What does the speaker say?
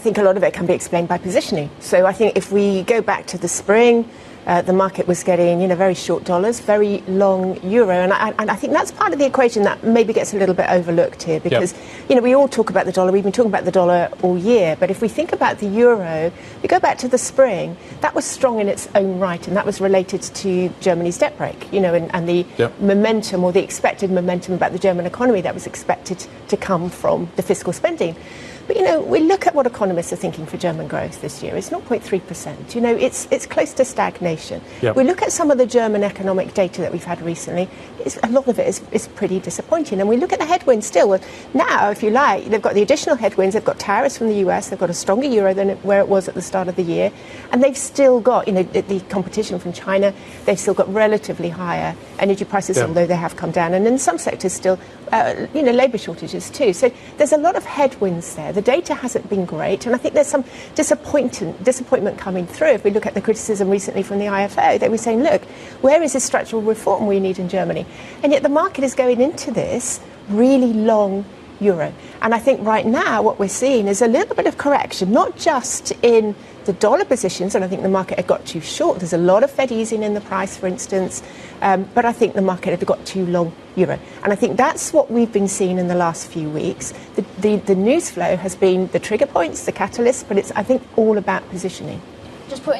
I think a lot of it can be explained by positioning. So I think if we go back to the spring, the market was getting, very short dollars, very long euro. And I think that's part of the equation that maybe gets a little bit overlooked here because, we all talk about the dollar. We've been talking about the dollar all year. But if we think about the euro, we go back to the spring, that was strong in its own right. And that was related to Germany's debt brake, and the momentum or the expected momentum about the German economy that was expected to come from the fiscal spending. But, we look at what economists are thinking for German growth this year. It's 0.3%. It's close to stagnation. We look at some of the German economic data that we've had recently. A lot of it is pretty disappointing. And we look at the headwinds still. Well, now, if you like, they've got the additional headwinds. They've got tariffs from the US. They've got a stronger euro than where it was at the start of the year. And they've still got, the competition from China. They've still got relatively higher energy prices, although they have come down. And in some sectors still, labour shortages too. So there's a lot of headwinds there. The data hasn't been great, and I think there's some disappointment coming through. If we look at the criticism recently from the IFO, they were saying, look, where is the structural reform we need in Germany? And yet the market is going into this really long euro. And I think right now what we're seeing is a little bit of correction, not just in the dollar positions, and I think the market had got too short. There's a lot of Fed easing in the price, for instance, but I think the market had got too long euro. And I think that's what we've been seeing in the last few weeks. The news flow has been the trigger points, the catalyst, but it's, I think, all about positioning. Just putting